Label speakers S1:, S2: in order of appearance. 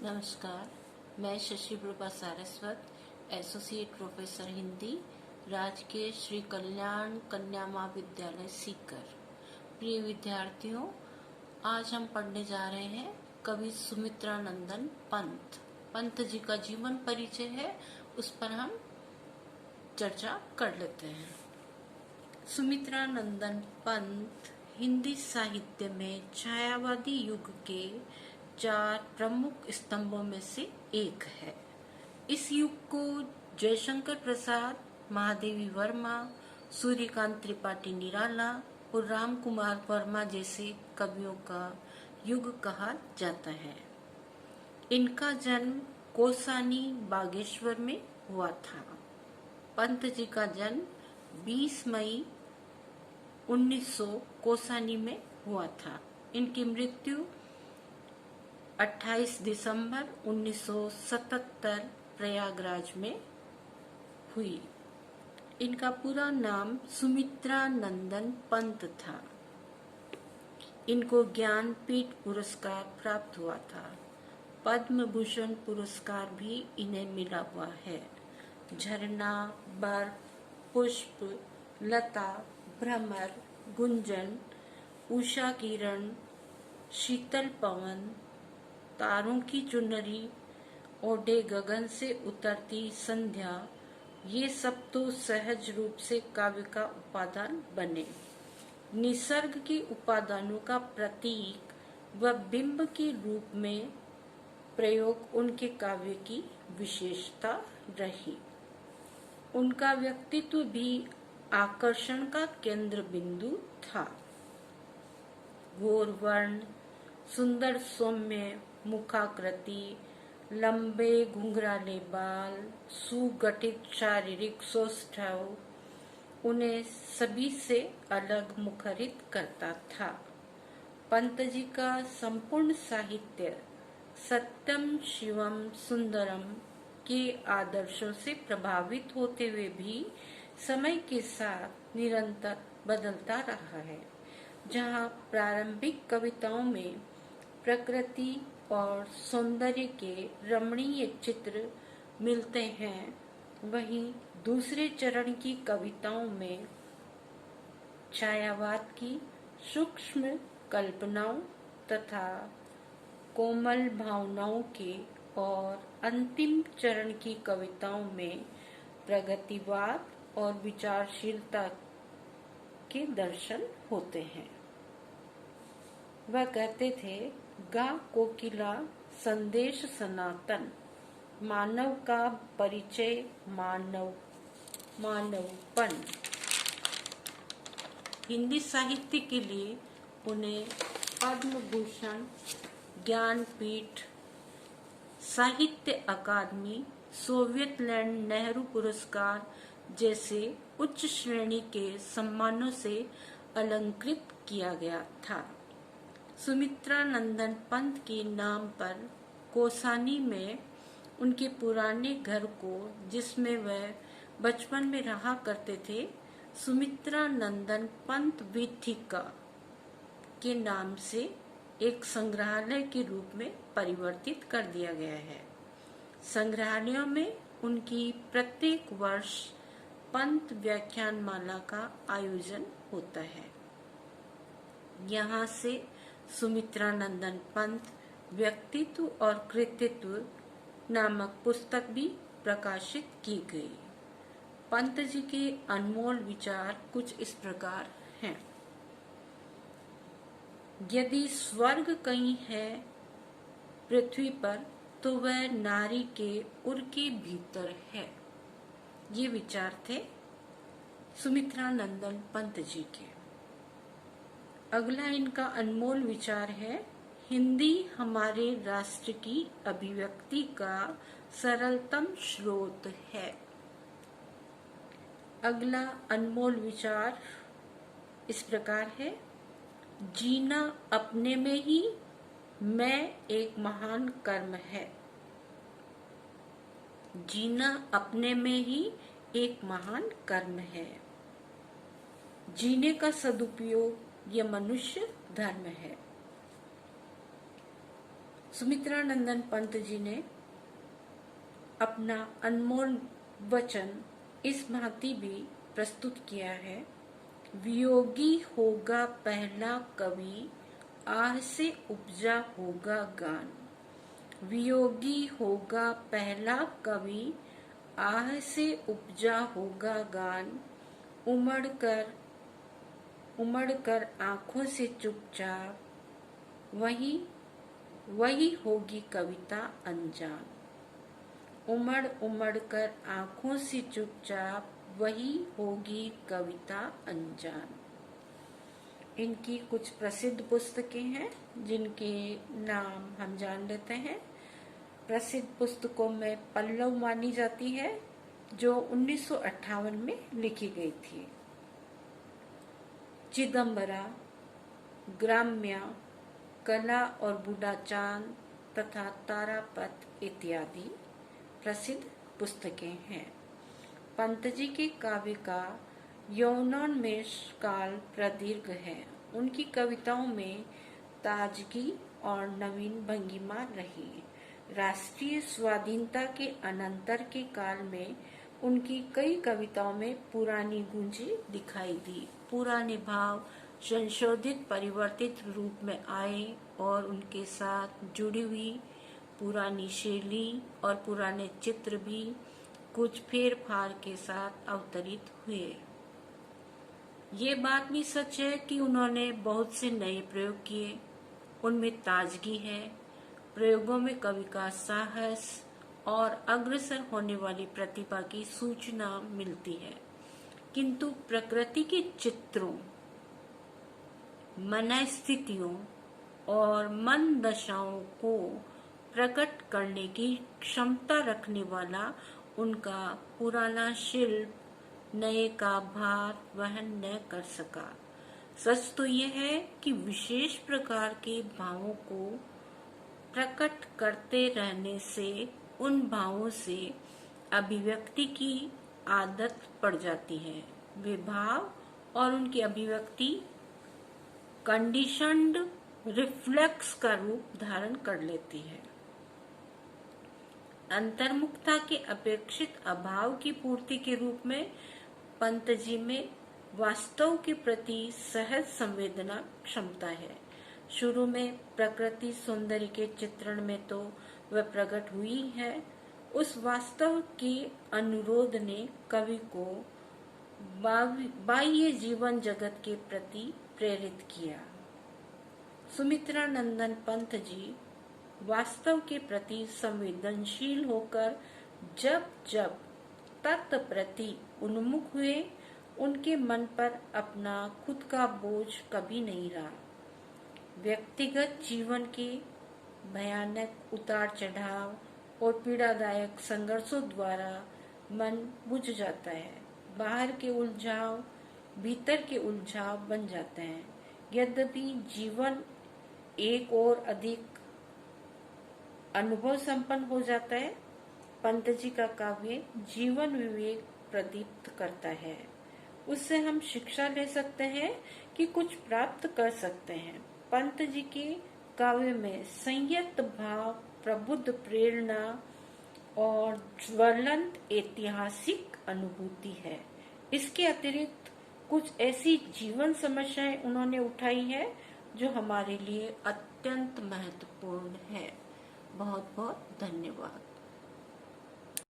S1: नमस्कार, मैं Shashi Prabha Saraswat, associate professor Hindi, राजकीय श्री कल्याण कन्या महाविद्यालय सीकर। प्रिय विद्यार्थियों, आज हम पढ़ने जा रहे हैं कवि सुमित्रानंदन पंत। पंत जी का जीवन परिचय है, उस पर हम चर्चा कर लेते हैं। सुमित्रानंदन पंत हिंदी साहित्य में छायावादी युग के 4 प्रमुख स्तंभों में से एक है। इस युग को जयशंकर प्रसाद, महादेवी वर्मा, सूर्यकांत त्रिपाठी निराला और राम कुमार वर्मा जैसे कवियों का युग कहा जाता है। इनका जन्म कौसानी बागेश्वर में हुआ था। पंत जी का जन्म 20 मई 1900 कौसानी में हुआ था। इनकी मृत्यु 28 दिसंबर 1977 प्रयागराज में हुई। इनका पूरा नाम सुमित्रानंदन पंत था। इनको ज्ञानपीठ पुरस्कार प्राप्त हुआ था। पद्म भूषण पुरस्कार भी इन्हें मिला हुआ है। झरना, बर्फ, पुष्प, लता, भ्रमर, गुंजन, उषा किरण, शीतल पवन, तारों की चुनरी, ओढ़े गगन से उतरती संध्या, ये सब तो सहज रूप से काव्य का उपादान बने। निसर्ग के उपादानों का प्रतीक व बिंब के रूप में प्रयोग उनके काव्य की विशेषता रही। उनका व्यक्तित्व भी आकर्षण का केंद्र बिंदु था। घोर वर्ण, सुंदर सौम्य मुखाकृति, लंबे घुंघराले बाल, सुगठित शारीरिक सौष्ठव उन्हें सभी से अलग मुखरित करता था। पंत जी का संपूर्ण साहित्य सत्यम शिवम सुंदरम के आदर्शों से प्रभावित होते हुए भी समय के साथ निरंतर बदलता रहा है। जहाँ प्रारंभिक कविताओं में प्रकृति और सौंदर्य के रमणीय चित्र मिलते हैं, वहीं दूसरे चरण की कविताओं में छायावाद की सूक्ष्म कल्पनाओं तथा कोमल भावनाओं के और अंतिम चरण की कविताओं में प्रगतिवाद और विचारशीलता के दर्शन होते हैं। वह कहते थे, गा कोकिला संदेश सनातन, मानव का परिचय मानवपन। हिंदी साहित्य के लिए उन्हें पद्म भूषण, ज्ञानपीठ, साहित्य अकादमी, सोवियत लैंड नेहरू पुरस्कार जैसे उच्च श्रेणी के सम्मानों से अलंकृत किया गया था। सुमित्रानंदन पंत के नाम पर कौसानी में उनके पुराने घर को, जिसमें वह बचपन में रहा करते थे, सुमित्रानंदन पंत वीथिका के नाम से एक संग्रहालय के रूप में परिवर्तित कर दिया गया है। संग्रहालयों में उनकी प्रत्येक वर्ष पंत व्याख्यानमाला का आयोजन होता है। यहाँ से सुमित्रानंदन पंत व्यक्तित्व और कृतित्व नामक पुस्तक भी प्रकाशित की गई। पंत जी के अनमोल विचार कुछ इस प्रकार हैं। यदि स्वर्ग कहीं है पृथ्वी पर, तो वह नारी के उर के भीतर है। ये विचार थे सुमित्रानंदन पंत जी के। अगला इनका अनमोल विचार है, हिंदी हमारे राष्ट्र की अभिव्यक्ति का सरलतम स्रोत है। अगला अनमोल विचार इस प्रकार है, जीना अपने में ही मैं एक महान कर्म है। जीना अपने में ही एक महान कर्म है। जीने का सदुपयोग यह मनुष्य धर्म है। सुमित्रा नंदन पंत जी ने अपना अनमोल वचन इस भांति भी प्रस्तुत किया है। वियोगी होगा पहला कवि, आह से उपजा होगा गान। वियोगी होगा पहला कवि, आह से उपजा होगा गान। उमड़ कर आंखों से चुपचाप, वही होगी कविता अनजान। उमड़ कर आंखों से चुपचाप, वही होगी कविता अनजान। इनकी कुछ प्रसिद्ध पुस्तकें हैं जिनके नाम हम जान लेते हैं। प्रसिद्ध पुस्तकों में पल्लव मानी जाती है जो 1958 में लिखी गई थी। चिदंबरा, ग्राम्या, कला और बूढ़ा चांद तथा तारापथ इत्यादि प्रसिद्ध पुस्तकें हैं। पंत जी के काव्य का यौवनोन्मेष काल प्रदीर्घ है। उनकी कविताओं में ताजगी और नवीन भंगिमा रही। राष्ट्रीय स्वाधीनता के अनंतर के काल में उनकी कई कविताओं में पुरानी गूंजें दिखाई दी। पुराने भाव संशोधित परिवर्तित रूप में आए और उनके साथ जुड़ी हुई पुरानी शैली और पुराने चित्र भी कुछ फेर फार के साथ अवतरित हुए। ये बात भी सच है कि उन्होंने बहुत से नए प्रयोग किए, उनमें ताजगी है। प्रयोगों में कवि का साहस और अग्रसर होने वाली प्रतिभा की सूचना मिलती है, किंतु प्रकृति के चित्रों, मनस्थितियों और मन दशाओं को प्रकट करने की क्षमता रखने वाला उनका पुराना शिल्प नए का भार वहन न कर सका। सच तो यह है कि विशेष प्रकार के भावों को प्रकट करते रहने से उन भावों से अभिव्यक्ति की आदत पड़ जाती है। वे भाव और उनकी अभिव्यक्ति कंडीशन्ड रिफ्लेक्स का रूप धारण कर लेती है। अंतर्मुखता के अपेक्षित अभाव की पूर्ति के रूप में पंत जी में वास्तव के प्रति सहज संवेदना क्षमता है। शुरू में प्रकृति सौंदर्य के चित्रण में तो वह प्रकट हुई है। उस वास्तव के अनुरोध ने कवि को बाह्य जीवन जगत के प्रति प्रेरित किया। सुमित्रा नंदन पंत जी वास्तव के प्रति संवेदनशील होकर जब जब तत्व प्रति उन्मुख हुए, उनके मन पर अपना खुद का बोझ कभी नहीं रहा। व्यक्तिगत जीवन के भयानक उतार चढ़ाव और पीड़ादायक संघर्षों द्वारा मन बुझ जाता है। बाहर के उलझाव भीतर के उलझाव बन जाते हैं। यद्यपि जीवन एक और अधिक अनुभव संपन्न हो जाता है, पंत जी का काव्य जीवन विवेक प्रदीप्त करता है। उससे हम शिक्षा ले सकते हैं कि कुछ प्राप्त कर सकते हैं। पंत जी के काव्य में संयत भाव, प्रबुद्ध प्रेरणा और ज्वलंत ऐतिहासिक अनुभूति है। इसके अतिरिक्त कुछ ऐसी जीवन समस्याएं उन्होंने उठाई है जो हमारे लिए अत्यंत महत्वपूर्ण है। बहुत बहुत धन्यवाद।